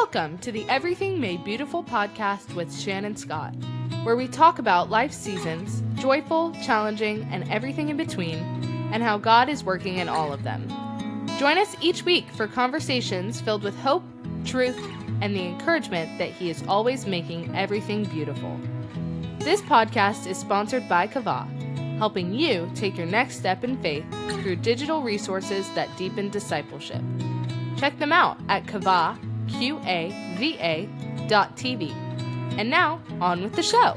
Welcome to the Everything Made Beautiful podcast with Shannon Scott, where we talk about life's seasons, joyful, challenging, and everything in between, and how God is working in all of them. Join us each week for conversations filled with hope, truth, and the encouragement that He is always making everything beautiful. This podcast is sponsored by Kava, helping you take your next step in faith through digital resources that deepen discipleship. Check them out at Kava, QAVA.tv. And now, on with the show.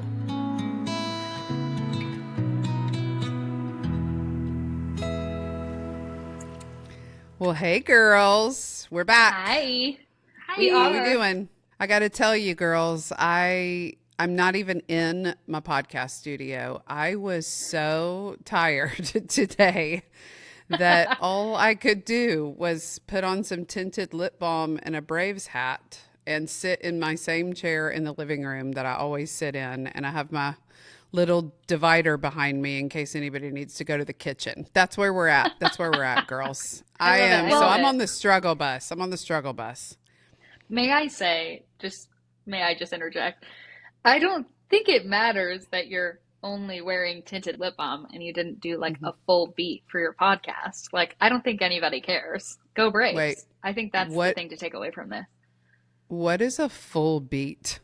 Well, hey, girls. We're back. Hi. How we doing? I got to tell you, girls, I'm not even in my podcast studio. I was so tired today that all I could do was put on some tinted lip balm and a Braves hat and sit in my same chair in the living room that I always sit in. And I have my little divider behind me in case anybody needs to go to the kitchen. That's where we're at. That's where we're at, girls. I'm on the struggle bus. May I just interject? I don't think it matters that you're only wearing tinted lip balm and you didn't do like a full beat for your podcast. Like, I don't think anybody cares. Go Braves. Wait, I think that's the thing to take away from this. What is a full beat?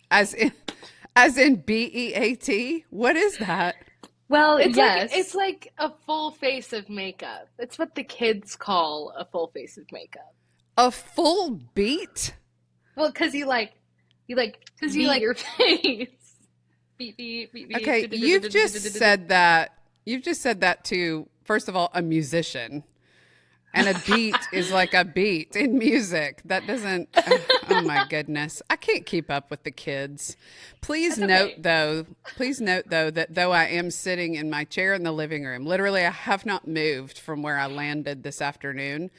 As in BEAT? What is that? Well, It's like a full face of makeup. It's what the kids call a full face of makeup. A full beat? Well, because you like your face. Beat. Okay, you've just said that to, first of all, a musician. And a beat is like a beat in music. That doesn't, oh my goodness. I can't keep up with the kids. Please note though, that though I am sitting in my chair in the living room, literally I have not moved from where I landed this afternoon.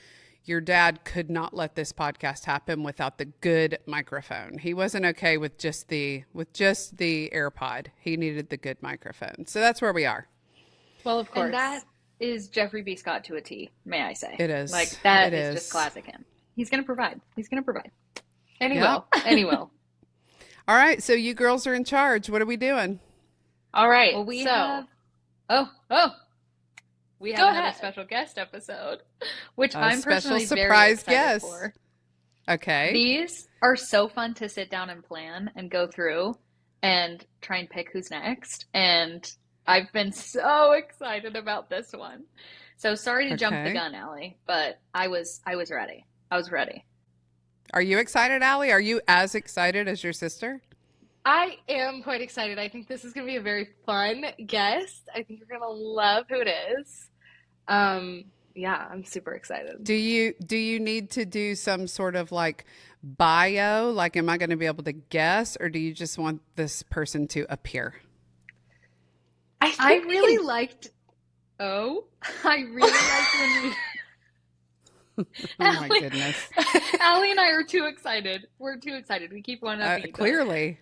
Your dad could not let this podcast happen without the good microphone. He wasn't okay with just the AirPod. He needed the good microphone. So that's where we are. Well, of course. And that is Jeffrey B. Scott to a T, may I say. It is. Like, that is just classic him. He's going to provide. And he will. All right. So you girls are in charge. What are we doing? All right. Well, we have another special guest episode, which I'm personally very excited for. Okay. These are so fun to sit down and plan and go through and try and pick who's next. And I've been so excited about this one. So sorry to jump the gun, Ali, but I was ready. Are you excited, Ali? Are you as excited as your sister? I am quite excited. I think this is going to be a very fun guest. I think you're going to love who it is. Yeah, I'm super excited. Do you need to do some sort of like bio? Like, am I going to be able to guess, or do you just want this person to appear? I really liked when we... Oh my goodness. Ali and I are too excited. We're too excited. We keep one up. Clearly.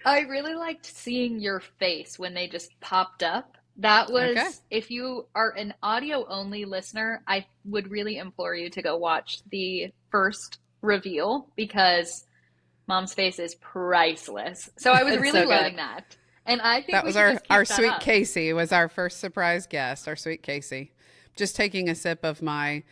I really liked seeing your face when they just popped up. That was, if you are an audio-only listener, I would really implore you to go watch the first reveal because Mom's face is priceless. So I was really loving that. And I think that was our sweet Casey was our first surprise guest, our sweet Casey. Just taking a sip of my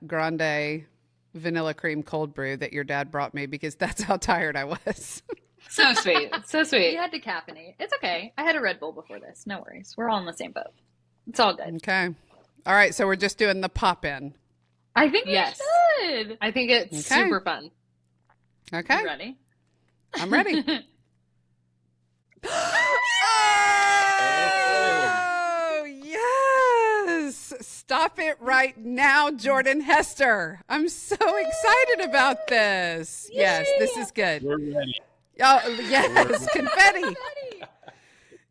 grande vanilla cream cold brew that your dad brought me because that's how tired I was. So sweet. So sweet. You had to caffeinate. It's okay. I had a Red Bull before this. No worries. We're all in the same boat. It's all good. Okay. All right. So we're just doing the pop-in. I think we should. I think it's super fun. Okay. You ready? I'm ready. Oh, yes. Stop it right now, Jordan Hester. I'm so excited about this. Yay. Yes, this is good. We're ready. Oh, yes, confetti.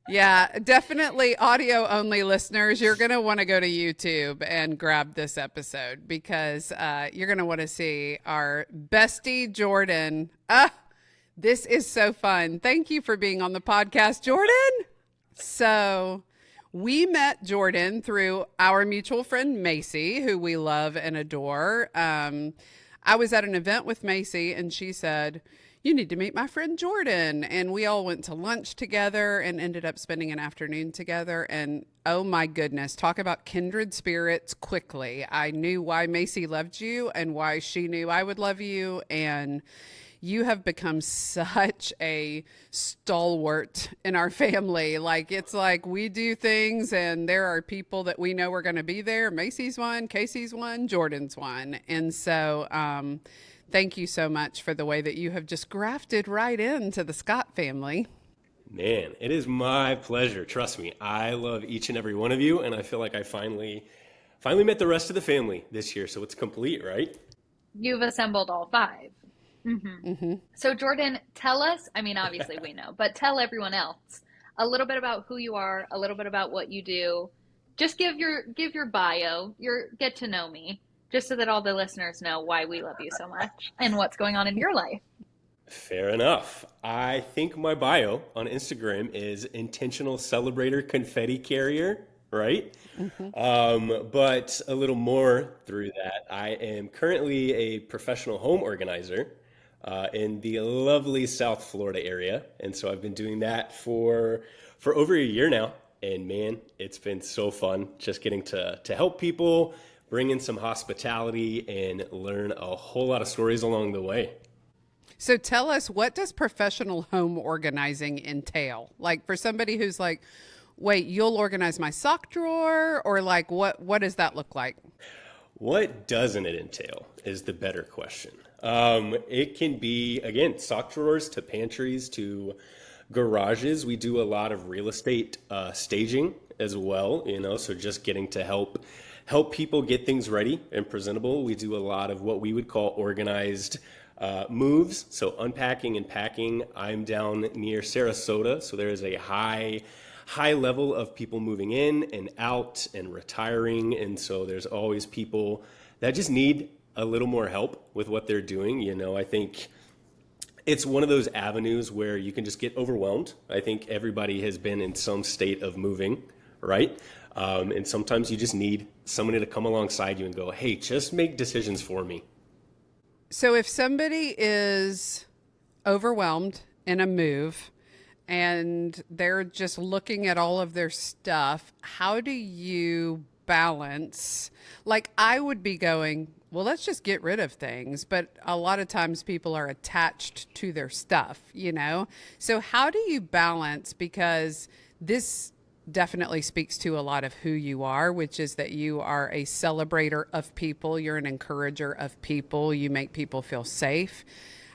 Yeah, definitely audio only listeners. You're going to want to go to YouTube and grab this episode because you're going to want to see our bestie Jordan. This is so fun. Thank you for being on the podcast, Jordan. So we met Jordan through our mutual friend, Macy, who we love and adore. I was at an event with Macy and she said, you need to meet my friend Jordan. And we all went to lunch together and ended up spending an afternoon together. And oh my goodness, talk about kindred spirits quickly. I knew why Macy loved you and why she knew I would love you. And you have become such a stalwart in our family. Like, it's like we do things and there are people that we know are going to be there. Macy's one, Casey's one, Jordan's one. And so, thank you so much for the way that you have just grafted right into the Scott family. Man, it is my pleasure. Trust me, I love each and every one of you. And I feel like I finally met the rest of the family this year. So it's complete, right? You've assembled all five. Mm-hmm. Mm-hmm. So Jordan, tell us, I mean, obviously we know, but tell everyone else a little bit about who you are, a little bit about what you do. Just give your bio, your get to know me, just so that all the listeners know why we love you so much and what's going on in your life. Fair enough. I think my bio on Instagram is intentional celebrator confetti carrier, right? Mm-hmm. But a little more through that. I am currently a professional home organizer in the lovely South Florida area. And so I've been doing that for over a year now. And man, it's been so fun just getting to help people, bring in some hospitality, and learn a whole lot of stories along the way. So tell us, what does professional home organizing entail? Like, for somebody who's like, wait, you'll organize my sock drawer? Or like, what does that look like? What doesn't it entail is the better question. It can be, again, sock drawers to pantries to garages. We do a lot of real estate staging as well, so just getting to help people get things ready and presentable. We do a lot of what we would call organized moves, so unpacking and packing. I'm down near Sarasota, so there is a high level of people moving in and out and retiring, and so there's always people that just need a little more help with what they're doing. I think it's one of those avenues where you can just get overwhelmed. I think everybody has been in some state of moving, right? And sometimes you just need somebody to come alongside you and go, hey, just make decisions for me. So if somebody is overwhelmed in a move and they're just looking at all of their stuff, how do you balance? Like, I would be going, well, let's just get rid of things. But a lot of times people are attached to their stuff, So how do you balance? Because this definitely speaks to a lot of who you are, which is that you are a celebrator of people. You're an encourager of people. You make people feel safe.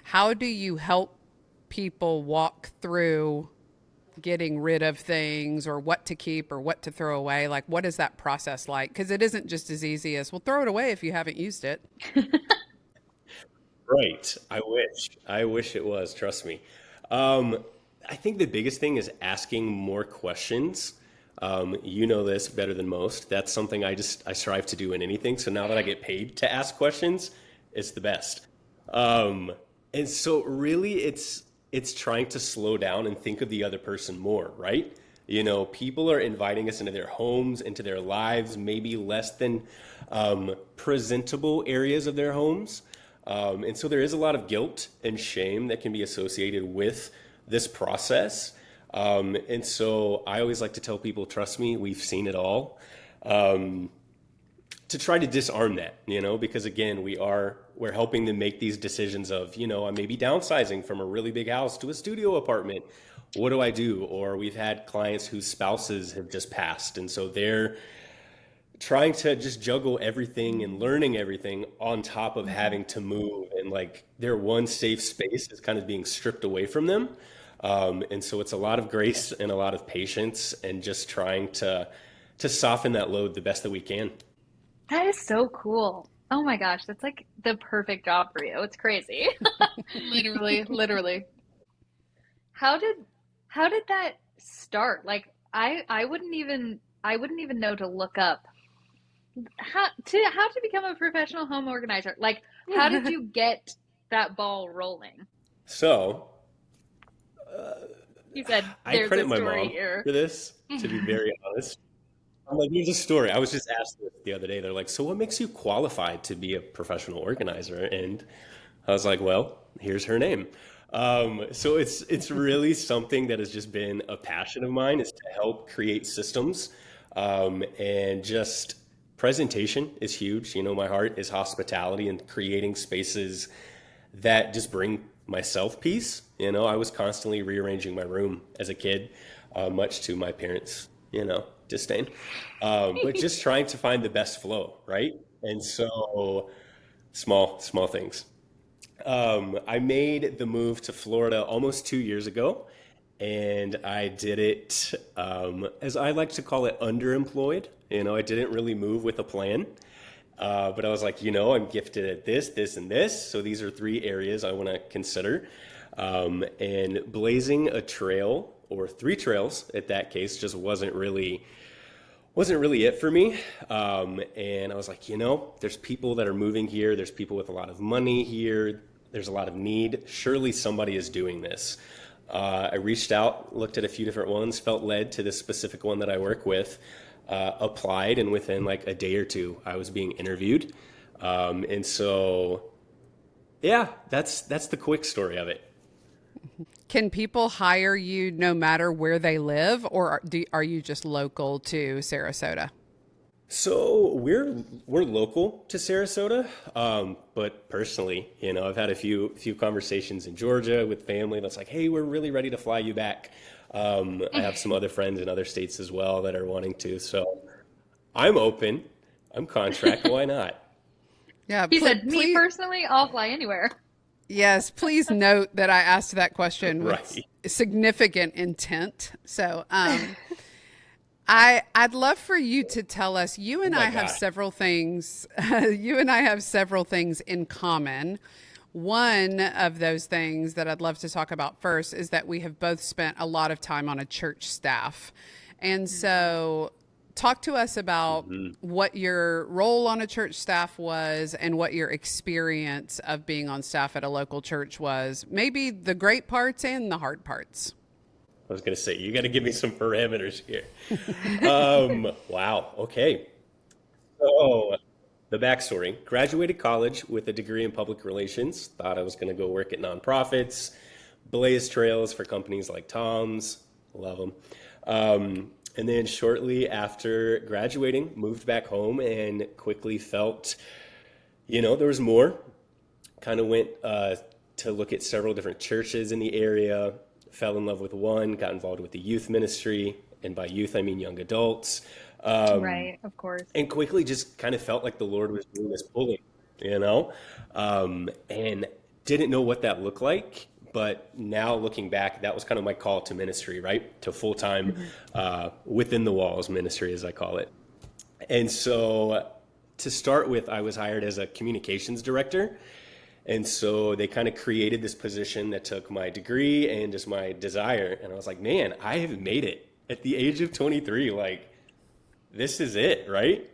How do you help people walk through getting rid of things, or what to keep or what to throw away? Like, what is that process like? Because it isn't just as easy as, well, throw it away if you haven't used it. Right. I wish it was, trust me. I think the biggest thing is asking more questions. You know this better than most. That's something I strive to do in anything. So now that I get paid to ask questions, it's the best. And so really it's trying to slow down and think of the other person more, right? People are inviting us into their homes, into their lives, maybe less than presentable areas of their homes. And so there is a lot of guilt and shame that can be associated with this process. And so I always like to tell people, trust me, we've seen it all. To try to disarm that, because again, we're helping them make these decisions of, I may be downsizing from a really big house to a studio apartment. What do I do? Or we've had clients whose spouses have just passed. And so they're trying to just juggle everything and learning everything on top of having to move. And like their one safe space is kind of being stripped away from them. And so it's a lot of grace and a lot of patience and just trying to soften that load the best that we can. That is so cool. Oh my gosh, that's like the perfect job for you. It's crazy. Literally. How did that start? Like I wouldn't even know to look up how to become a professional home organizer. Like, how did you get that ball rolling? So you said I there's credit a my story mom here for this, to be very honest. I'm like, here's a story. I was just asked this the other day. They're like, so what makes you qualified to be a professional organizer? And I was like, well, here's her name. So it's really something that has just been a passion of mine, is to help create systems, and just presentation is huge. You know, my heart is hospitality and creating spaces that just bring myself peace. You know, I was constantly rearranging my room as a kid, much to my parents, disdain. But just trying to find the best flow, right? And so small things. I made the move to Florida almost 2 years ago, and I did it, as I like to call it, underemployed. I didn't really move with a plan. But I was like, I'm gifted at this, and this. So these are 3 areas I want to consider. And blazing a trail, or 3 trails at that case, just wasn't really it for me. And I was like, there's people that are moving here. There's people with a lot of money here. There's a lot of need. Surely somebody is doing this. I reached out, looked at a few different ones, felt led to this specific one that I work with. Applied, and within like a day or 2, I was being interviewed. And so, yeah, that's the quick story of it. Can people hire you no matter where they live, or are you just local to Sarasota? So we're local to Sarasota, but personally, I've had a few conversations in Georgia with family that's like, hey, we're really ready to fly you back. I have some other friends in other states as well that are wanting to. So I'm open. I'm contract. Why not? Yeah. He said, me personally, I'll fly anywhere. Yes. Please note that I asked that question with Right. significant intent. So I'd love for you to tell us, you and I have several things. You and I have several things in common. One of those things that I'd love to talk about first is that we have both spent a lot of time on a church staff. And so talk to us about what your role on a church staff was and what your experience of being on staff at a local church was. Maybe the great parts and the hard parts. I was going to say, you got to give me some parameters here. Wow. Okay. So the backstory: graduated college with a degree in public relations. Thought I was going to go work at nonprofits, blaze trails for companies like Tom's. Love them. And then shortly after graduating, moved back home and quickly felt, there was more. Kind of went to look at several different churches in the area. Fell in love with one. Got involved with the youth ministry, and by youth I mean young adults. Right, of course. And quickly just kind of felt like the Lord was doing this pulling, and didn't know what that looked like. But now looking back, that was kind of my call to ministry, right? To full-time, within the walls ministry, as I call it. And so to start with, I was hired as a communications director. And so they kind of created this position that took my degree and just my desire. And I was like, man, I have made it at the age of 23. Like, this is it, right?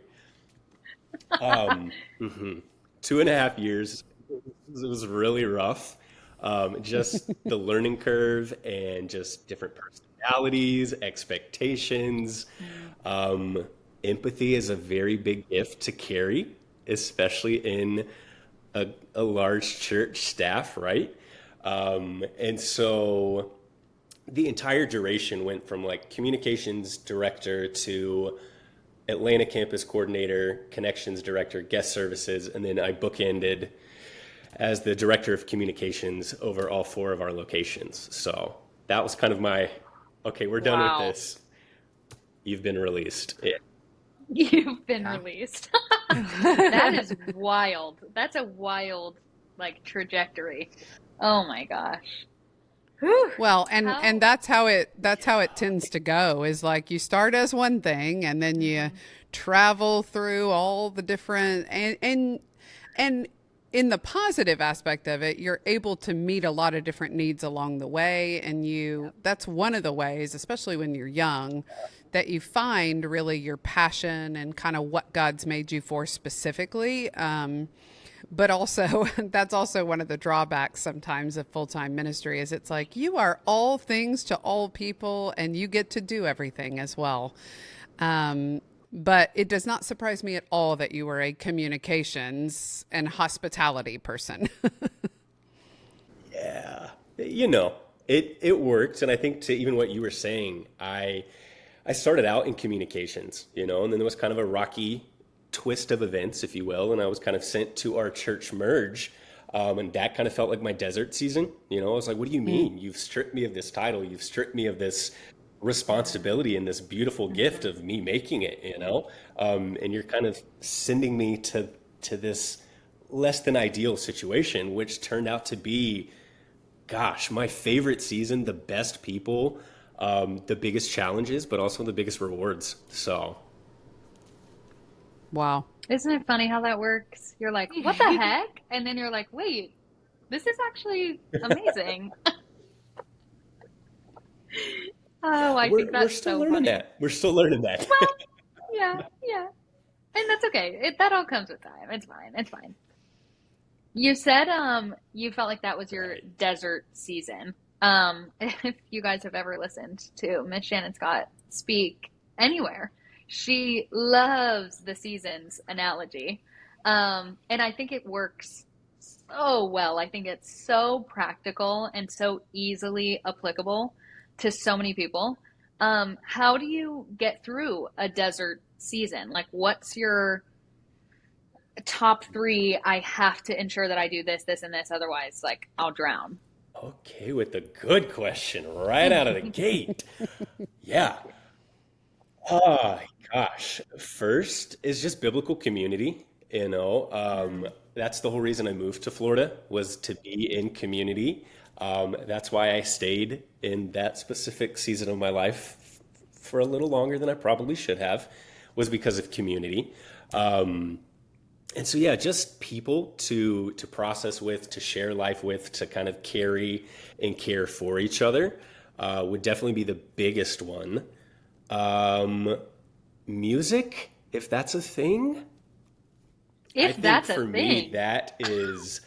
2.5 years. It was really rough. Just the learning curve and just different personalities, expectations. Empathy is a very big gift to carry, especially in a large church staff, right? And so the entire duration went from like communications director to Atlanta campus coordinator, connections director, guest services, and then I bookended as the director of communications over all 4 of our locations. So that was kind of my, okay, we're done with this. You've been released. Yeah. You've been released. That is wild. That's a wild, trajectory. Oh my gosh. Whew. Well, and that's how it tends to go, is like you start as one thing and then you travel through all the different and in the positive aspect of it, you're able to meet a lot of different needs along the way. And that's one of the ways, especially when you're young, that you find really your passion and kind of what God's made you for specifically. But also, that's also one of the drawbacks sometimes of full-time ministry, is it's like you are all things to all people and you get to do everything as well. But it does not surprise me at all that you were a communications and hospitality person. Yeah, you know, it worked, and I think to even what you were saying, I started out in communications, you know, and then there was kind of a rocky twist of events, if you will, and I was kind of sent to our church merge, and that kind of felt like my desert season. You know, I was like, "What do you mean? You've stripped me of this title. You've stripped me of this responsibility and this beautiful gift of me making it, you know, and you're kind of sending me to this less than ideal situation, which turned out to be, gosh, my favorite season, the best people, the biggest challenges, but also the biggest rewards. So, Wow. Isn't it funny how that works? You're like, what the heck? And then you're like, wait, this is actually amazing. Oh, I think we're that's still so learning funny. that. We're still learning that. Well, yeah, yeah. And that's okay. That all comes with time. It's fine. It's fine. You said you felt like that was your Right. desert season. If you guys have ever listened to Miss Shannon Scott speak anywhere, she loves the seasons analogy. And I think it works so well. I think it's so practical and so easily applicable to so many people. How do you get through a desert season? Like, what's your top three? I have to ensure that I do this, this, and this. Otherwise, like, I'll drown. Okay, with the good question right out of the gate. Yeah. Oh, gosh. First is just biblical community. You know, that's the whole reason I moved to Florida was to be in community. That's why I stayed in that specific season of my life for a little longer than I probably should have, was because of community. And so, yeah, just people to process with, to share life with, to kind of carry and care for each other would definitely be the biggest one. Um, Music, if that's a thing, I If think that's a for me thing. that is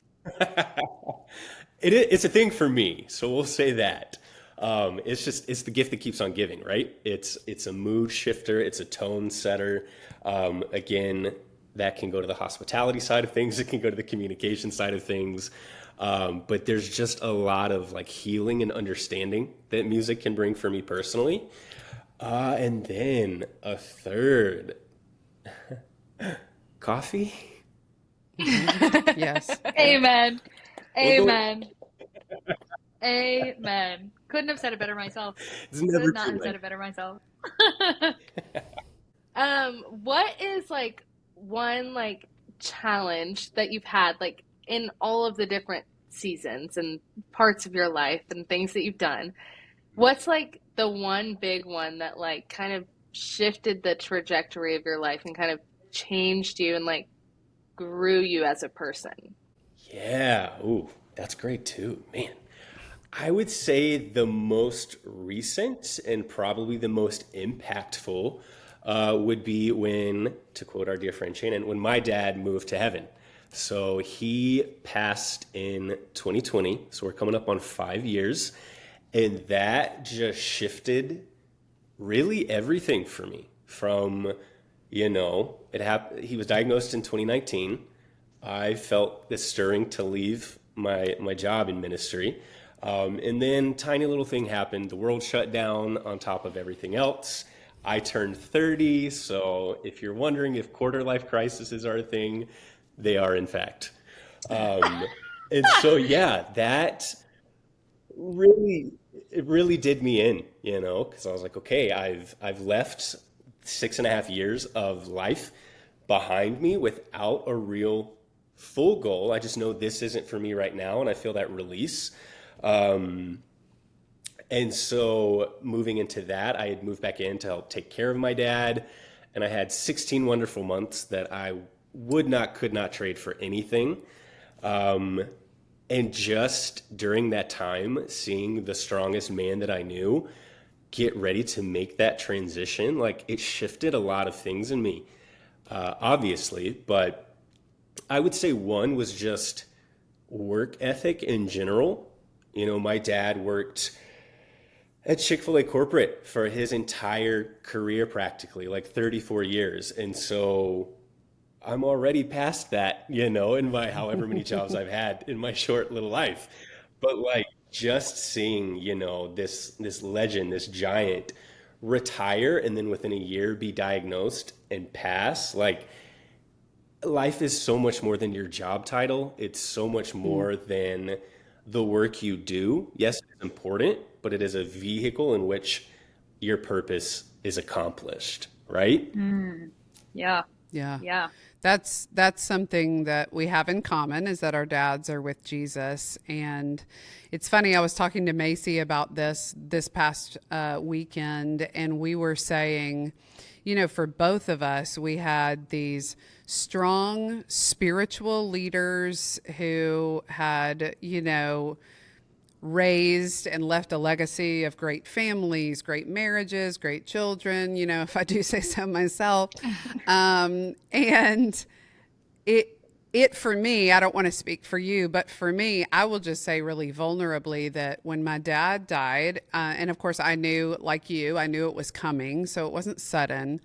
it's a thing for me. So we'll say that. It's the gift that keeps on giving, right? It's a mood shifter, it's a tone setter. Again, that can go to the hospitality side of things, it can go to the communication side of things. But there's just a lot of like healing and understanding that music can bring for me personally. And then a third, coffee. Yes. Amen. We'll go. Amen. Amen. Couldn't have said it better myself. It's Could never not too have said late. it better myself. What is like one like challenge that you've had like in all of the different seasons and parts of your life and things that you've done? What's like the one big one that like kind of shifted the trajectory of your life and kind of changed you and like grew you as a person? Yeah. Ooh, that's great too, man. I would say the most recent and probably the most impactful would be when, to quote our dear friend Shannon, when my dad moved to heaven. So he passed in 2020. So we're coming up on 5 years. And that just shifted really everything for me from, he was diagnosed in 2019. I felt this stirring to leave my job in ministry. And then tiny little thing happened. The world shut down on top of everything else. I turned 30. So if you're wondering if quarter life crises are a thing, they are in fact. And so, yeah, that really, it really did me in, because I was like, okay, I've left 6.5 years of life behind me without a real full goal. I just know this isn't for me right now, and I feel that release. Um, and so moving into that, I had moved back in to help take care of my dad, and I had 16 wonderful months that I could not trade for anything. Um, and just during that time, seeing the strongest man that I knew get ready to make that transition, like it shifted a lot of things in me, obviously. But I would say one was just work ethic in general. My dad worked at Chick-fil-A corporate for his entire career, practically like 34 years. And so I'm already past that, in my however many jobs I've had in my short little life. But like just seeing, this legend, this giant retire and then within a year be diagnosed and pass, like life is so much more than your job title. It's so much more than the work you do. Yes, it's important, but it is a vehicle in which your purpose is accomplished, right? Yeah. Yeah. Yeah. That's something that we have in common, is that our dads are with Jesus. And it's funny, I was talking to Macy about this past weekend, and we were saying, for both of us, we had these strong spiritual leaders who had, raised and left a legacy of great families, great marriages, great children, if I do say so myself. And it for me, I don't want to speak for you, but for me, I will just say really vulnerably that when my dad died, and of course I knew, like you, I knew it was coming, so it wasn't sudden,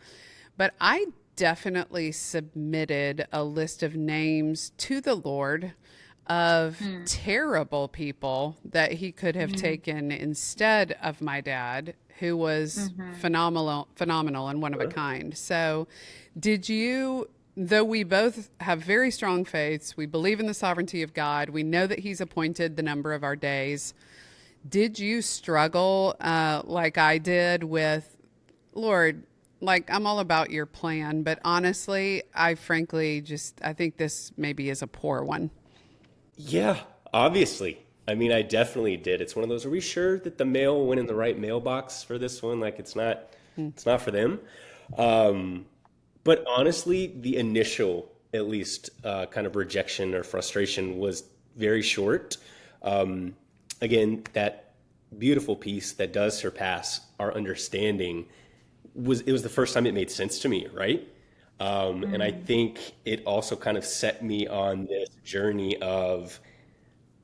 but I definitely submitted a list of names to the Lord of terrible people that he could have taken instead of my dad, who was phenomenal and one of a kind. So did you, though we both have very strong faiths, we believe in the sovereignty of God, we know that he's appointed the number of our days, did you struggle like I did with, Lord, like I'm all about your plan, but honestly, I frankly I think this maybe is a poor one. Yeah, obviously. I mean, I definitely did. It's one of those, are we sure that the mail went in the right mailbox for this one? Like it's not for them. But honestly, the initial, at least, kind of rejection or frustration was very short. Again, that beautiful piece that does surpass our understanding it was the first time it made sense to me, right? And I think it also kind of set me on this journey of,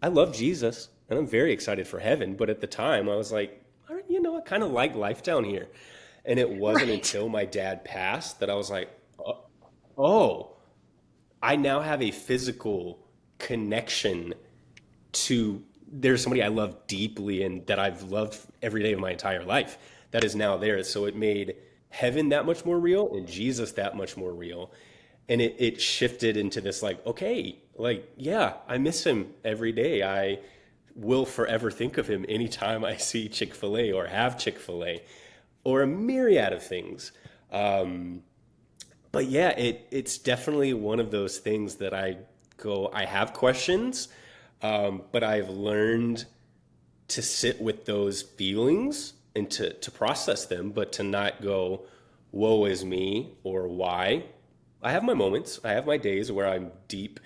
I love Jesus and I'm very excited for heaven. But at the time I was like, all right, I kind of like life down here. And it wasn't until my dad passed that I was like, oh, I now have a physical connection to, there's somebody I love deeply and that I've loved every day of my entire life that is now there. So it made heaven that much more real and Jesus that much more real. And it shifted into this like, okay, like, yeah, I miss him every day. I will forever think of him anytime I see Chick-fil-A or have Chick-fil-A or a myriad of things. But yeah, it's definitely one of those things that I have questions, but I've learned to sit with those feelings and to process them, but to not go, woe is me, or why. I have my moments. I have my days where I'm deep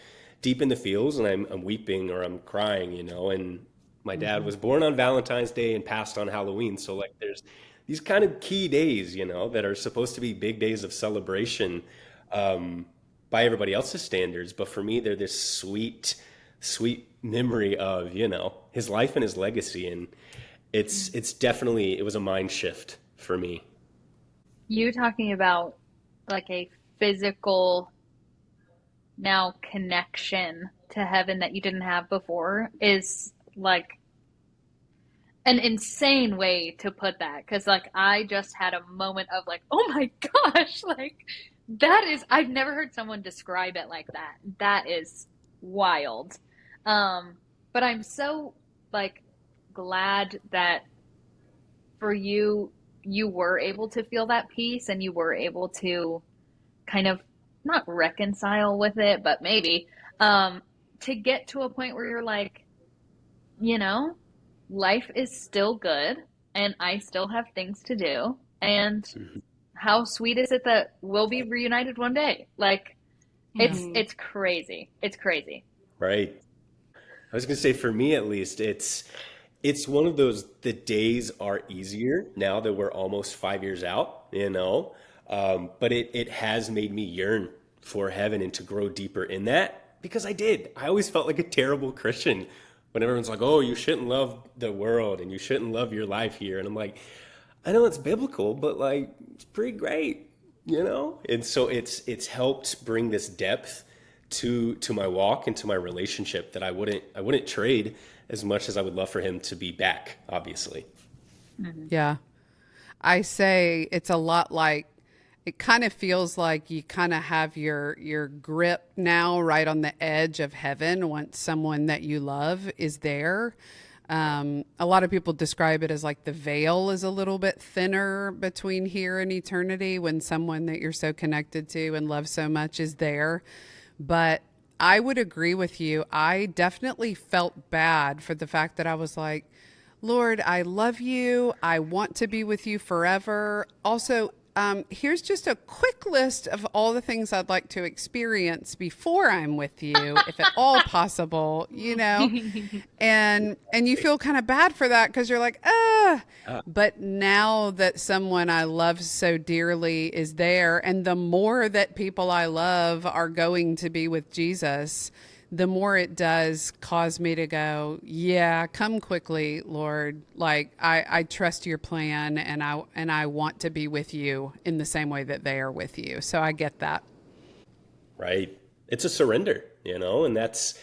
in the feels and I'm weeping or I'm crying, and my dad was born on Valentine's Day and passed on Halloween. So like there's these kind of key days, that are supposed to be big days of celebration by everybody else's standards. But for me, they're this sweet, sweet memory of, his life and his legacy. And it's definitely, it was a mind shift for me. You talking about like a physical now connection to heaven that you didn't have before is like an insane way to put that. Cause like I just had a moment of like, oh my gosh, like that is, I've never heard someone describe it like that. That is wild. But I'm so like glad that for you, you were able to feel that peace and you were able to kind of not reconcile with it, but maybe to get to a point where you're like, life is still good and I still have things to do. And how sweet is it that we'll be reunited one day? Like it's crazy. It's crazy. Right. I was going to say, for me at least, it's one of those, the days are easier now that we're almost 5 years out, but it has made me yearn for heaven and to grow deeper in that, because I always felt like a terrible Christian when everyone's like, oh, you shouldn't love the world and you shouldn't love your life here. And I'm like, I know it's biblical, but like, it's pretty great, you know? And so it's helped bring this depth to my walk and to my relationship that I wouldn't trade as much as I would love for him to be back, obviously. Yeah. I say it's a lot like, it kind of feels like you kind of have your grip now right on the edge of heaven once someone that you love is there. A lot of people describe it as like the veil is a little bit thinner between here and eternity when someone that you're so connected to and love so much is there. But I would agree with you. I definitely felt bad for the fact that I was like, Lord, I love you. I want to be with you forever. Also, here's just a quick list of all the things I'd like to experience before I'm with you, if at all possible, you know, and you feel kind of bad for that because you're like, but now that someone I love so dearly is there, and the more that people I love are going to be with Jesus, the more it does cause me to go, yeah, come quickly, Lord. Like I trust your plan and I want to be with you in the same way that they are with you. So I get that. Right. It's a surrender, you know, and that's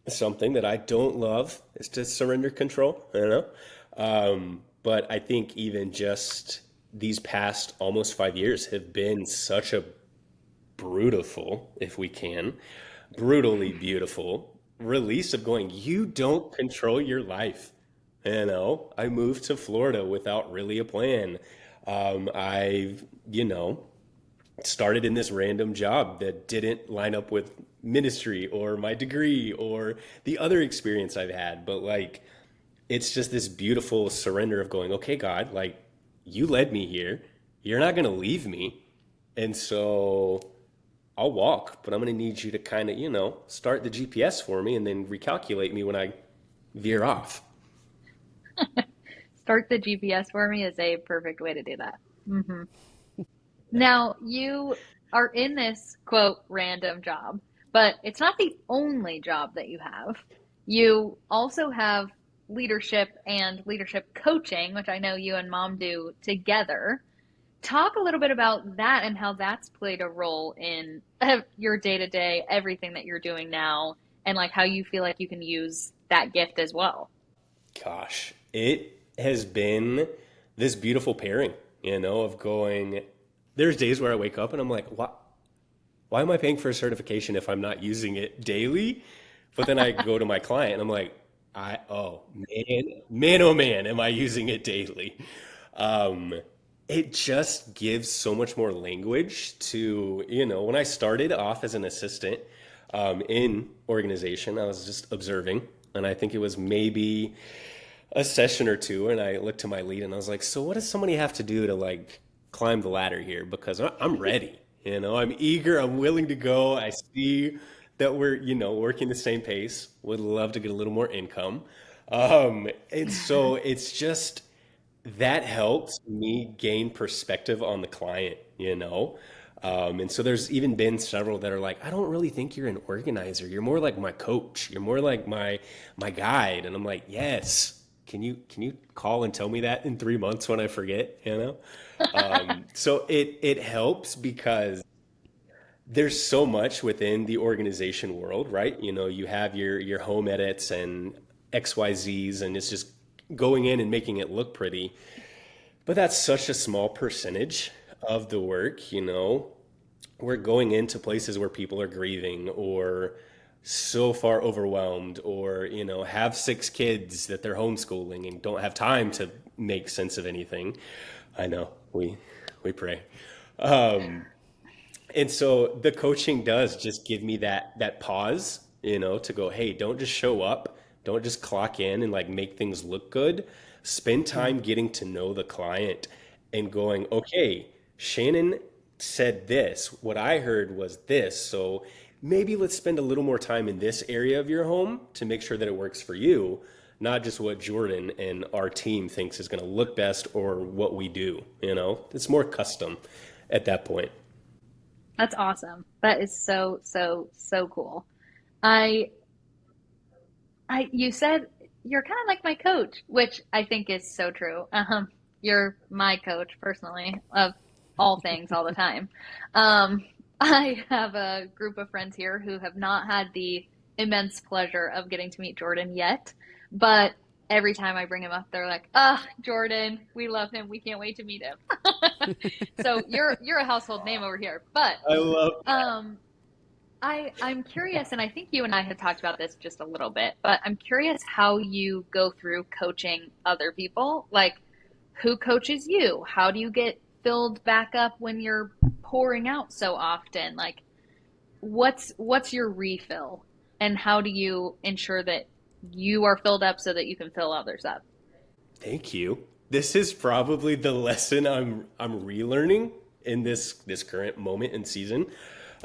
something that I don't love is to surrender control, you know. But I think even just these past almost 5 years have been such a brutal, if we can, brutally beautiful release of going, you don't control your life. You know, I moved to Florida without really a plan. I've, you know, started in this random job that didn't line up with ministry or my degree or the other experience I've had. But like, it's just this beautiful surrender of going, okay, God, like you led me here. You're not going to leave me. And so I'll walk, but I'm going to need you to kind of, you know, start the GPS for me and then recalculate me when I veer off. Start the GPS for me is a perfect way to do that. Now, you are in this quote random job, but it's not the only job that you have. You also have leadership and leadership coaching, which I know you and mom do together. Talk a little bit about that and how that's played a role in your day-to-day, everything that you're doing now, and like how you feel like you can use that gift as well. Gosh, it has been this beautiful pairing, you know, of going, there's days where I wake up and I'm like, why am I paying for a certification if I'm not using it daily? But then I go to my client and I'm like, oh man, am I using it daily? It just gives so much more language to, you know, when I started off as an assistant in organization, I was just observing. And I think it was maybe a session or two. And I looked to my lead and I was like, so what does somebody have to do to like climb the ladder here? Because I'm ready, you know, I'm eager, I'm willing to go. I see that we're, you know, working the same pace, would love to get a little more income. And so it's just, that helps me gain perspective on the client, you know? And so there's even been several that are like, I don't really think you're an organizer. You're more like my coach. You're more like my guide. And I'm like, yes. Can you call and tell me that in 3 months when I forget, you know? So it helps because there's so much within the organization world, right? You know, you have your home edits and XYZs, and it's just going in and making it look pretty. But that's such a small percentage of the work, you know. We're going into places where people are grieving or so far overwhelmed or, you know, have 6 kids that they're homeschooling and don't have time to make sense of anything. I know, we pray. And so the coaching does just give me that pause, you know, to go, hey, don't just show up. Don't just clock in and like make things look good. Spend time getting to know the client and going, okay, Shannon said this. What I heard was this. So maybe let's spend a little more time in this area of your home to make sure that it works for you, not just what Jordan and our team thinks is going to look best or what we do. You know, it's more custom at that point. That's awesome. That is so, so, so cool. I You said you're kind of like my coach, which I think is so true. You're my coach personally of all things all the time. Um, I have a group of friends here who have not had the immense pleasure of getting to meet Jordan yet, but every time I bring him up, they're like, "Ah, Jordan, we love him. We can't wait to meet him." So you're a household name over here. But I love um, I'm curious, and I think you and I had talked about this just a little bit, but I'm curious how you go through coaching other people. Like, who coaches you? How do you get filled back up when you're pouring out so often? Like, what's your refill, and how do you ensure that you are filled up so that you can fill others up? Thank you. This is probably the lesson I'm relearning in this current moment and season.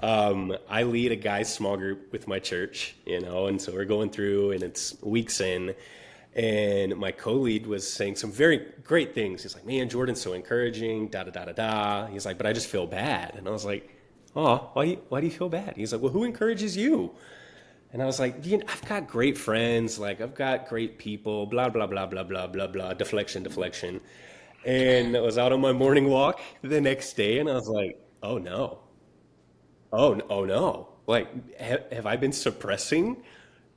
I lead a guys small group with my church, and so we're going through, and it's weeks in, and my co-lead was saying some very great things. He's like, "Man, Jordan's so encouraging, da da da da da." He's like, "But I just feel bad," and I was like, "Oh, why do you feel bad?" He's like, "Well, who encourages you?" And I was like, I've got great friends, like I've got great people, blah, blah, blah, blah, blah, blah, blah, deflection. And I was out on my morning walk the next day and I was like, oh no, oh no. Like, have I been suppressing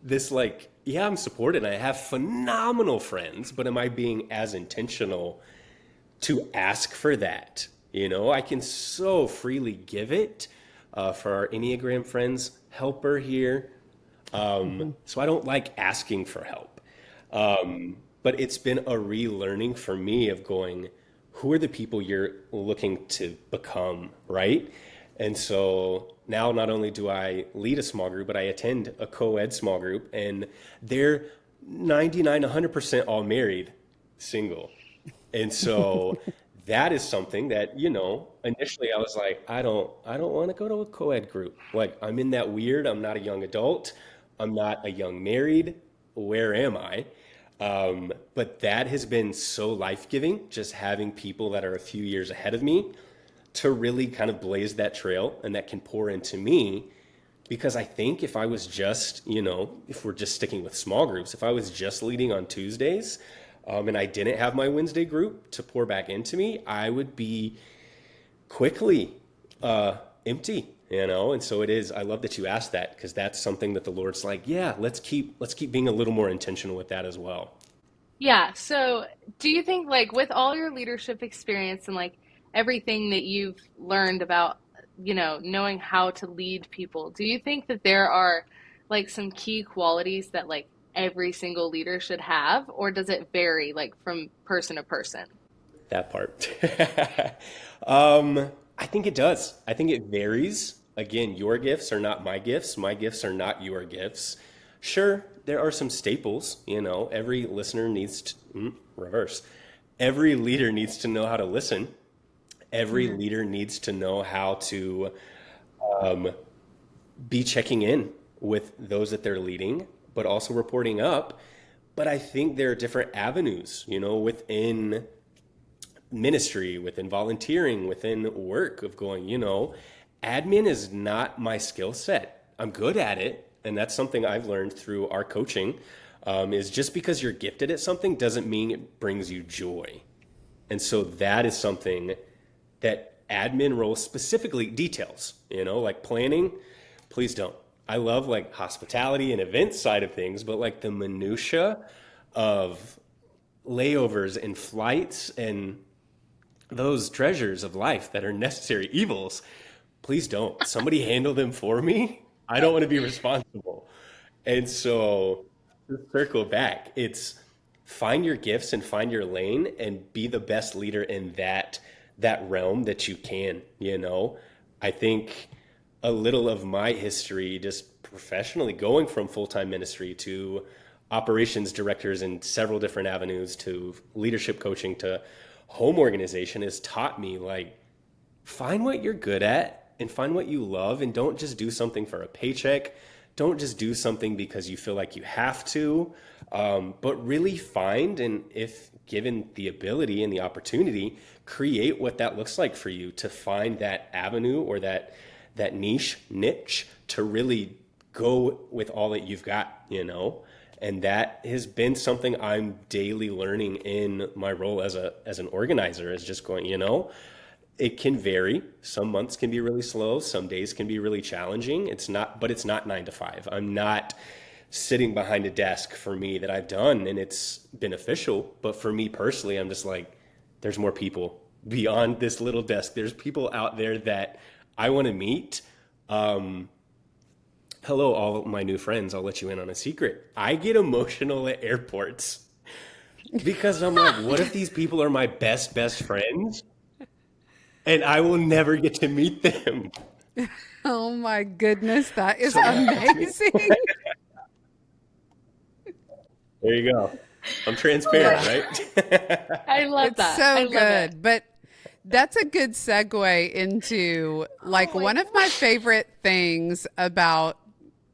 this? Like, yeah, I'm supported. I have phenomenal friends, but am I being as intentional to ask for that? I can so freely give it for our Enneagram friends, helper here. So I don't like asking for help. But it's been a relearning for me of going, who are the people you're looking to become, right? And so now not only do I lead a small group, but I attend a co-ed small group, and they're 99, 100% all married, single. And so that is something that, initially I was like, I don't want to go to a co-ed group. Like, I'm in that weird, I'm not a young adult. I'm not a young married. Where am I? But that has been so life-giving, just having people that are a few years ahead of me to really kind of blaze that trail and that can pour into me. Because I think if I was just, if we're just sticking with small groups, if I was just leading on Tuesdays and I didn't have my Wednesday group to pour back into me, I would be quickly empty. And so it is. I love that you asked that, because that's something that the Lord's like, yeah, let's keep being a little more intentional with that as well. Yeah. So do you think, like, with all your leadership experience and like everything that you've learned about, knowing how to lead people, do you think that there are like some key qualities that like every single leader should have, or does it vary like from person to person? That part. I think it does. I think it varies. Again, your gifts are not my gifts. My gifts are not your gifts. Sure, there are some staples. Every listener needs to reverse. Every leader needs to know how to listen. Every leader needs to know how to be checking in with those that they're leading, but also reporting up. But I think there are different avenues, within ministry, within volunteering, within work of going, admin is not my skill set. I'm good at it. And that's something I've learned through our coaching, is just because you're gifted at something doesn't mean it brings you joy. And so that is something that admin role specifically details, like planning, please don't. I love like hospitality and event side of things, but like the minutia of layovers and flights and those treasures of life that are necessary evils, please don't. Somebody handle them for me. I don't want to be responsible. And so to circle back, it's find your gifts and find your lane and be the best leader in that realm that you can. I think a little of my history just professionally going from full-time ministry to operations directors in several different avenues to leadership coaching to home organization has taught me, like, find what you're good at and find what you love, and don't just do something for a paycheck. Don't just do something because you feel like you have to, but really find, and if given the ability and the opportunity, create what that looks like for you to find that avenue or that niche to really go with all that you've got, And that has been something I'm daily learning in my role as an organizer, is just going, it can vary. Some months can be really slow. Some days can be really challenging. It's not 9 to 5. I'm not sitting behind a desk for me that I've done and it's beneficial. But for me personally, I'm just like, there's more people beyond this little desk. There's people out there that I want to meet. Hello, all of my new friends. I'll let you in on a secret. I get emotional at airports because I'm like, what if these people are my best friends and I will never get to meet them? Oh my goodness, that is amazing. There you go. I'm transparent, right? I love It's that. so I love good. it. But that's a good segue into like one of my favorite things about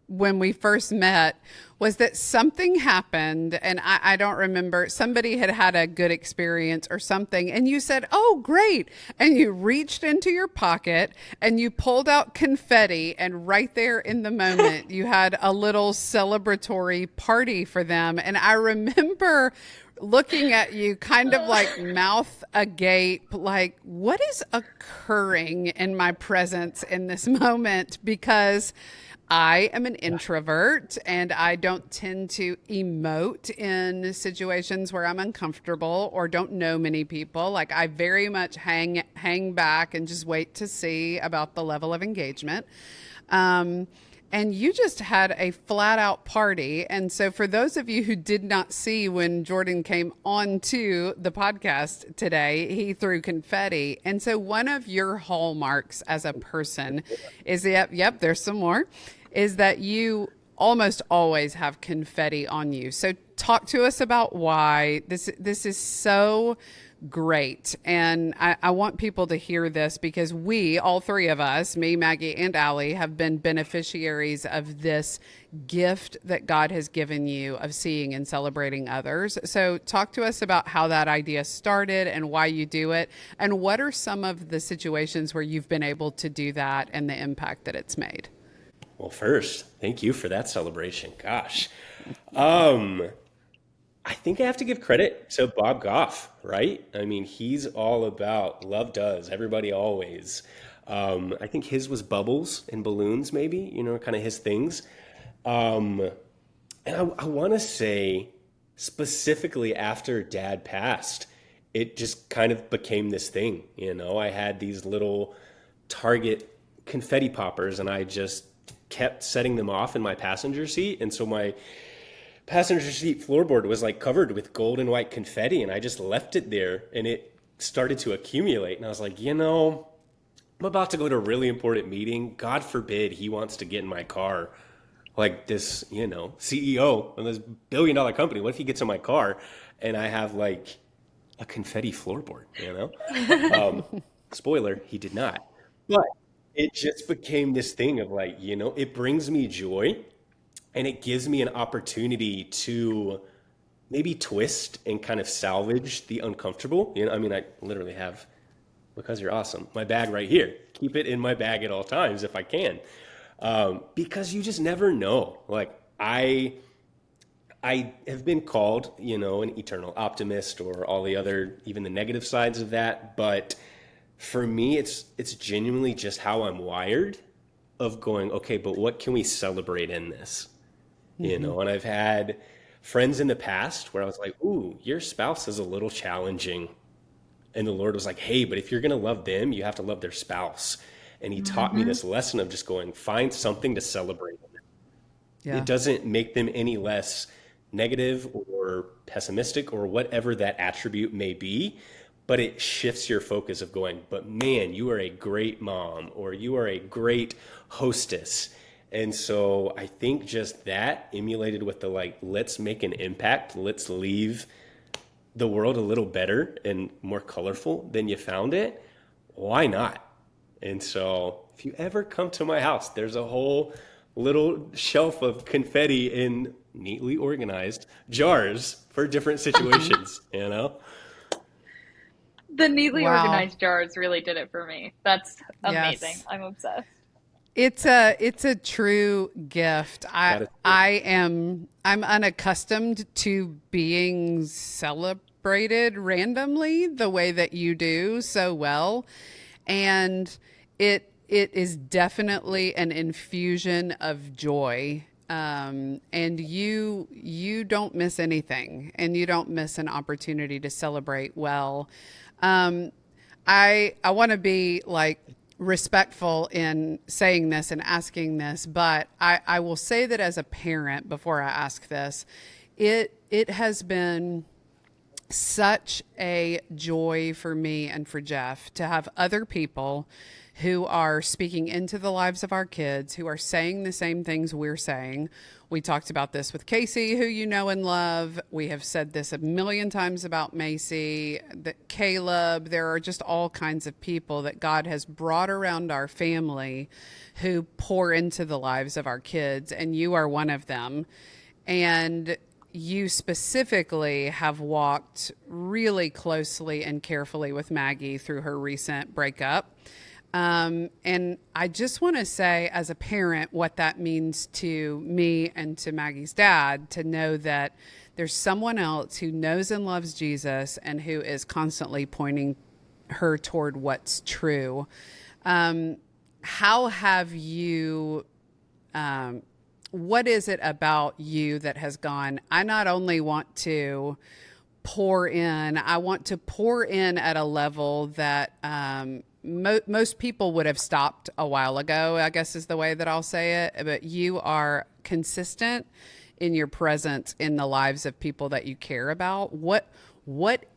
when we first met was that something happened, and I don't remember, somebody had a good experience or something, and you said, oh, great. And you reached into your pocket and you pulled out confetti, and right there in the moment, you had a little celebratory party for them. And I remember looking at you kind of like mouth agape, like, what is occurring in my presence in this moment? Because I am an introvert and I don't tend to emote in situations where I'm uncomfortable or don't know many people. Like, I very much hang back and just wait to see about the level of engagement. And you just had a flat out party. And so for those of you who did not see when Jordan came onto the podcast today, he threw confetti. And so one of your hallmarks as a person is, yep, there's some more, is that you almost always have confetti on you. So talk to us about why this is so great. And I want people to hear this because we, all three of us, me, Maggie, and Ali, have been beneficiaries of this gift that God has given you of seeing and celebrating others. So talk to us about how that idea started and why you do it. And what are some of the situations where you've been able to do that and the impact that it's made? Well, first, thank you for that celebration. Gosh. I think I have to give credit to Bob Goff, right? I mean, he's all about love does, everybody always. I think his was bubbles and balloons, maybe, kind of his things. And I want to say specifically after Dad passed, it just kind of became this thing. I had these little Target confetti poppers and I just kept setting them off in my passenger seat. And so my passenger seat floorboard was like covered with gold and white confetti, and I just left it there and it started to accumulate. And I was like, I'm about to go to a really important meeting. God forbid he wants to get in my car, like this, CEO of this billion-dollar company. What if he gets in my car and I have like a confetti floorboard, Spoiler, he did not. But it just became this thing of like, it brings me joy. And it gives me an opportunity to maybe twist and kind of salvage the uncomfortable. I literally have, because you're awesome, my bag right here. Keep it in my bag at all times if I can. Because you just never know. Like, I have been called, an eternal optimist or all the other, even the negative sides of that. But for me, it's genuinely just how I'm wired of going, okay, but what can we celebrate in this? And I've had friends in the past where I was like, ooh, your spouse is a little challenging. And the Lord was like, hey, but if you're going to love them, you have to love their spouse. And he taught me this lesson of just going, find something to celebrate. Yeah. It doesn't make them any less negative or pessimistic or whatever that attribute may be, but it shifts your focus of going, but man, you are a great mom or you are a great hostess. And so I think just that emulated with the like, let's make an impact. Let's leave the world a little better and more colorful than you found it. Why not? And so if you ever come to my house, there's a whole little shelf of confetti in neatly organized jars for different situations, The neatly organized jars really did it for me. That's amazing. Yes. I'm obsessed. It's a true gift. That is I'm unaccustomed to being celebrated randomly the way that you do so well. And it is definitely an infusion of joy. And you don't miss anything, and you don't miss an opportunity to celebrate well. I want to be like respectful in saying this and asking this, but I will say that as a parent, before I ask this, it has been such a joy for me and for Jeff to have other people who are speaking into the lives of our kids, who are saying the same things we're saying. We talked about this with Casey, who you know and love. We have said this a million times about Macy, that Caleb. There are just all kinds of people that God has brought around our family who pour into the lives of our kids, and you are one of them. And you specifically have walked really closely and carefully with Maggie through her recent breakup. And I just want to say, as a parent, what that means to me and to Maggie's dad, to know that there's someone else who knows and loves Jesus and who is constantly pointing her toward what's true. How have you, what is it about you that has gone, I not only want to pour in, I want to pour in at a level that, most people would have stopped a while ago, I guess is the way that I'll say it. But you are consistent in your presence in the lives of people that you care about. What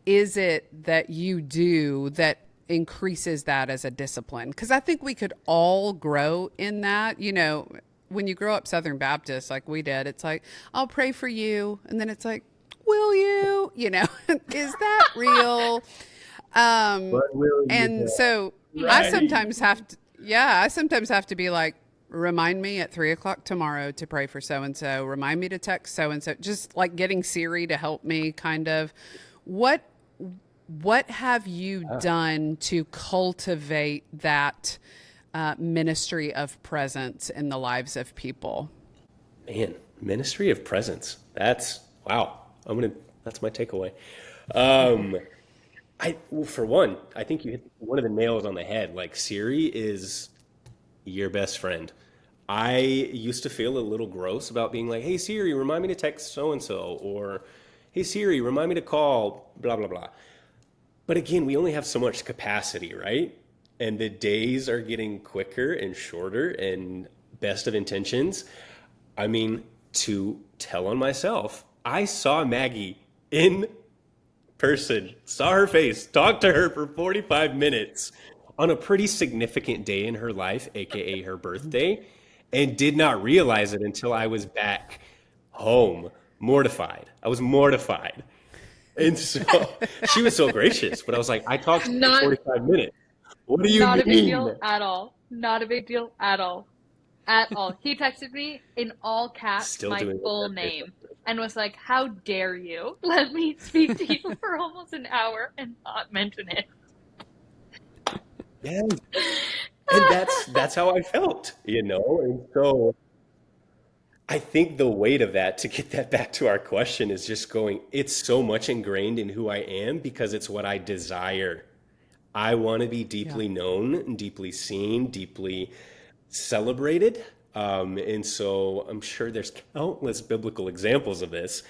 is it that you do that increases that as a discipline? Because I think we could all grow in that. You know, when you grow up Southern Baptist like we did, it's like, I'll pray for you. And then it's like, will you? You know, is that real? And so I sometimes have to, I sometimes have to be like, remind me at 3:00 tomorrow to pray for so-and-so, remind me to text so-and-so, just like getting Siri to help me kind of. What have you done to cultivate that ministry of presence in the lives of people? Man, ministry of presence. That's wow. That's my takeaway. Well, for one, I think you hit one of the nails on the head. Like Siri is your best friend. I used to feel a little gross about being like, hey Siri, remind me to text so-and-so, or hey Siri, remind me to call, blah, blah, blah. But again, we only have so much capacity, right? And the days are getting quicker and shorter, and best of intentions. I mean, to tell on myself, I saw Maggie in person, saw her face, talked to her for 45 minutes on a pretty significant day in her life, aka her birthday, and did not realize it until I was back home, mortified. I was mortified. And so she was so gracious, but I was like, I talked to you for 45 minutes. What do you mean? Not a big deal at all. Not a big deal at all. At all. He texted me in all caps my full name and was like, how dare you let me speak to you for almost an hour and not mention it? Yeah. And that's how I felt, you know? And so I think the weight of that, to get that back to our question, is just going, it's so much ingrained in who I am because it's what I desire. I want to be deeply known, deeply seen, deeply celebrated. And so I'm sure there's countless biblical examples of this,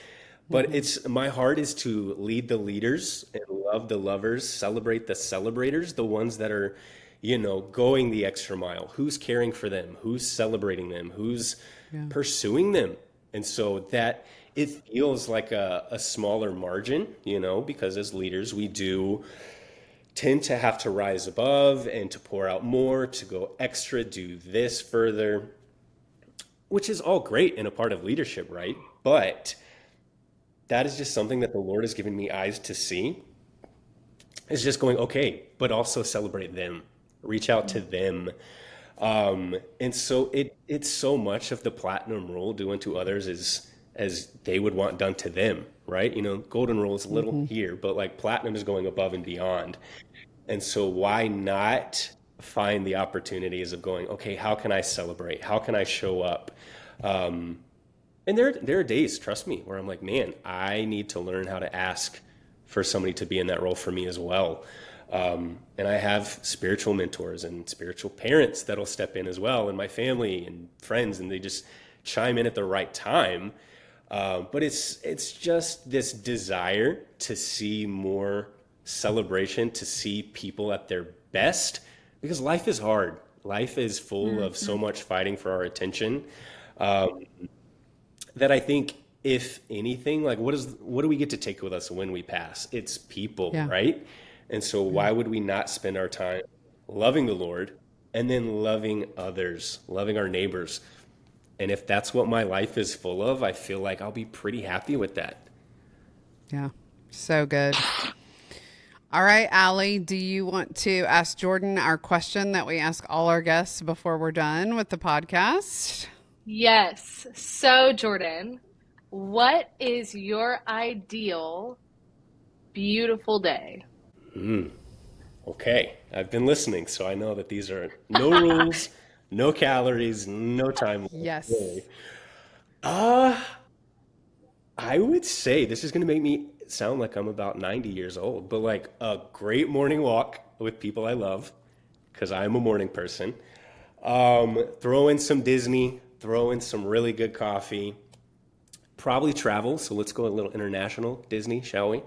but my heart is to lead the leaders and love the lovers, celebrate the celebrators, the ones that are, you know, going the extra mile. Who's caring for them? Who's celebrating them? Who's pursuing them? And so that it feels like a smaller margin, you know, because as leaders, we do tend to have to rise above and to pour out more, to go extra, do this further, which is all great and a part of leadership, right? But that is just something that the Lord has given me eyes to see. It's just going, okay, but also celebrate them, reach out to them. And so it's so much of the platinum rule, do unto others as they would want done to them, right? You know, golden rule is a little here, but like platinum is going above and beyond. And so why not find the opportunities of going, okay, how can I celebrate? How can I show up? And there are days, trust me, where I'm like, man, I need to learn how to ask for somebody to be in that role for me as well. And I have spiritual mentors and spiritual parents that'll step in as well, and my family and friends, and they just chime in at the right time. But it's just this desire to see more celebration, to see people at their best, because life is hard. Life is full of so much fighting for our attention. That I think, if anything, like what do we get to take with us when we pass? It's people, right? And so why would we not spend our time loving the Lord and then loving others, loving our neighbors? And if that's what my life is full of, I feel like I'll be pretty happy with that. Yeah, so good. All right, Ali, do you want to ask Jordan our question that we ask all our guests before we're done with the podcast? Yes. So, Jordan, what is your ideal beautiful day? Okay, I've been listening, so I know that these are no rules, no calories, no time. Yes. I would say this is going to make me sound like I'm about 90 years old, but like a great morning walk with people I love, because I'm a morning person. Throw in some Disney, throw in some really good coffee, probably travel. So let's go a little international Disney, shall we?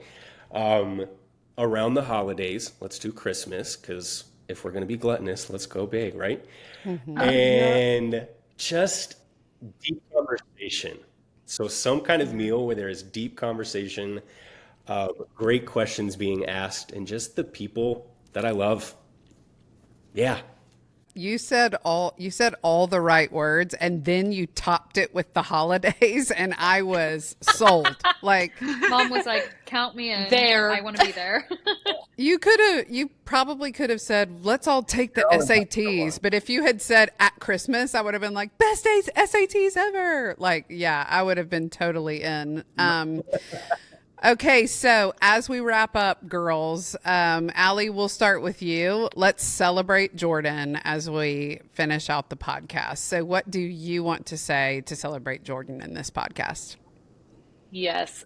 Around the holidays, let's do Christmas, because if we're going to be gluttonous, let's go big, right? And just deep conversation. So some kind of meal where there is deep conversation, great questions being asked, and just the people that I love. Yeah. You said all the right words, and then you topped it with the holidays, and I was sold. Like, Mom was like, count me in. There. I want to be there. you probably could have said, let's all take the SATs. But if you had said at Christmas, I would have been like, best days SATs ever. Like, yeah, I would have been totally in. Okay, so as we wrap up, girls, Ali, we'll start with you. Let's celebrate Jordan as we finish out the podcast. So what do you want to say to celebrate Jordan in this podcast? Yes.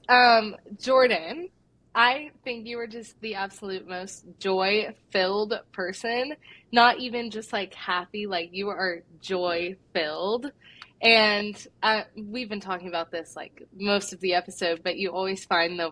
Jordan, I think you were just the absolute most joy-filled person. Not even just like happy, like you are joy-filled. And we've been talking about this like most of the episode, but you always find the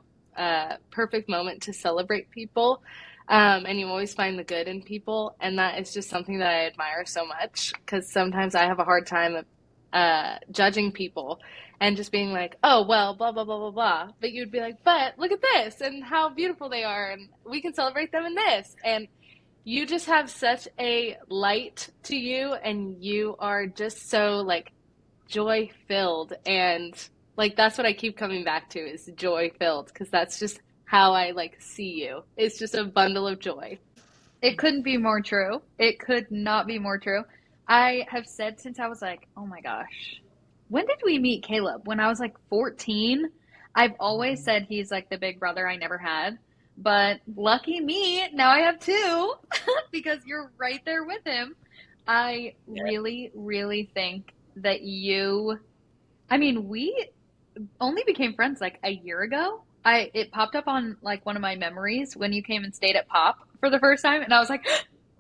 perfect moment to celebrate people. And you always find the good in people. And that is just something that I admire so much, because sometimes I have a hard time of judging people and just being like, oh, well, blah, blah, blah, blah, blah. But you'd be like, but look at this and how beautiful they are. And we can celebrate them in this. And you just have such a light to you. And you are just so like joy filled, and like that's what I keep coming back to, is joy filled, because that's just how I like see you. It's just a bundle of joy. It couldn't be more true. It could not be more true. I have said since I was like, oh my gosh, when did we meet Caleb? When I was like 14. I've always said he's like the big brother I never had, but lucky me, now I have two because you're right there with him. I really, really think that we only became friends like a year ago. It popped up on like one of my memories when you came and stayed at Pop for the first time, and I was like,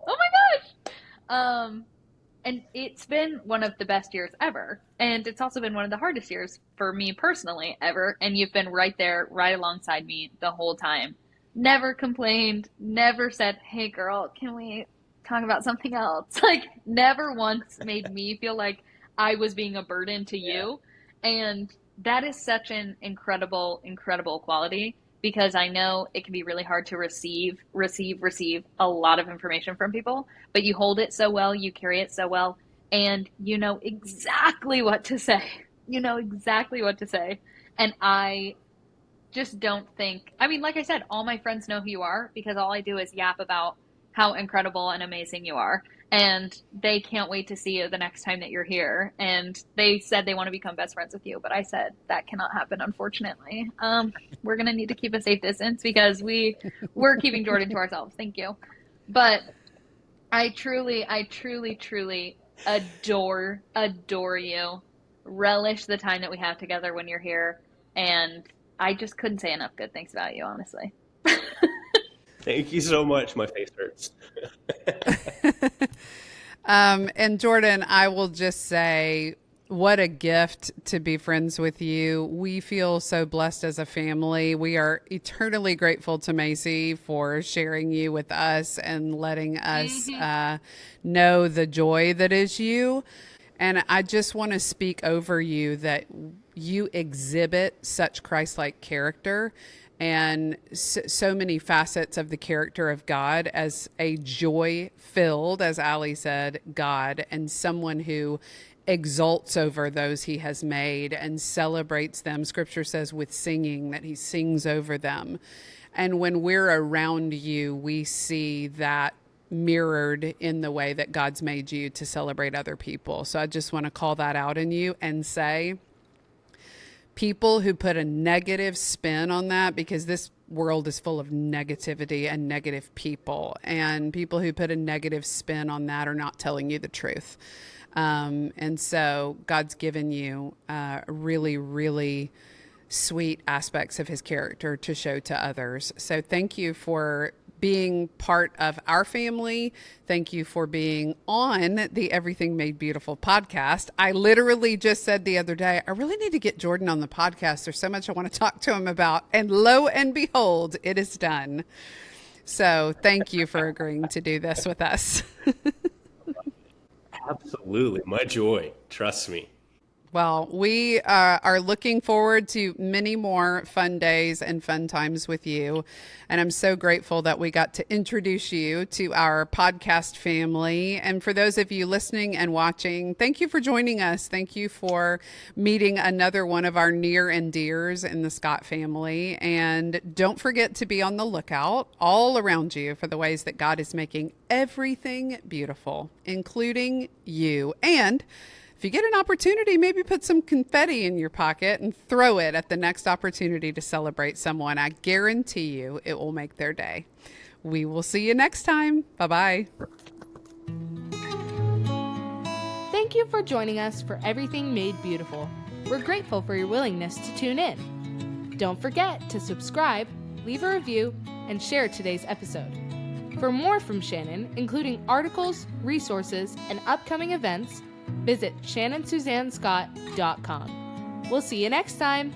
oh my gosh. And it's been one of the best years ever, and it's also been one of the hardest years for me personally ever, and you've been right there, right alongside me the whole time. Never complained, never said, hey girl, can we talk about something else? Like, never once made me feel like I was being a burden to you. And that is such an incredible, incredible quality, because I know it can be really hard to receive a lot of information from people, but you hold it so well, you carry it so well, and you know exactly what to say. You know exactly what to say. And I just don't think, I mean, like I said, all my friends know who you are, because all I do is yap about how incredible and amazing you are. And they can't wait to see you the next time that you're here. And they said they want to become best friends with you, but I said that cannot happen, unfortunately. We're going to need to keep a safe distance, because we're keeping Jordan to ourselves. Thank you. But I truly, truly adore you. Relish the time that we have together when you're here. And I just couldn't say enough good things about you, honestly. Thank you so much. My face hurts. And Jordan, I will just say, what a gift to be friends with you. We feel so blessed as a family. We are eternally grateful to Macy for sharing you with us and letting us know the joy that is you. And I just want to speak over you that you exhibit such Christ-like character and so many facets of the character of God as a joy-filled, as Ali said, God, and someone who exults over those he has made and celebrates them. Scripture says with singing that he sings over them. And when we're around you, we see that mirrored in the way that God's made you to celebrate other people. So I just want to call that out in you and say, people who put a negative spin on that, because this world is full of negativity and negative people, and people who put a negative spin on that are not telling you the truth. And so God's given you really, really sweet aspects of his character to show to others. So thank you for being part of our family. Thank you for being on the Everything Made Beautiful podcast. I literally just said the other day, I really need to get Jordan on the podcast. There's so much I want to talk to him about. And lo and behold, it is done. So thank you for agreeing to do this with us. Absolutely. My joy. Trust me. Well, we are looking forward to many more fun days and fun times with you. And I'm so grateful that we got to introduce you to our podcast family. And for those of you listening and watching, thank you for joining us. Thank you for meeting another one of our near and dears in the Scott family. And don't forget to be on the lookout all around you for the ways that God is making everything beautiful, including you. And if you get an opportunity, maybe put some confetti in your pocket and throw it at the next opportunity to celebrate someone. I guarantee you it will make their day. We will see you next time. Bye-bye. Thank you for joining us for Everything Made Beautiful. We're grateful for your willingness to tune in. Don't forget to subscribe, leave a review, and share today's episode. For more from Shannon, including articles, resources, and upcoming events, visit shannonsuzannescott.com. We'll see you next time.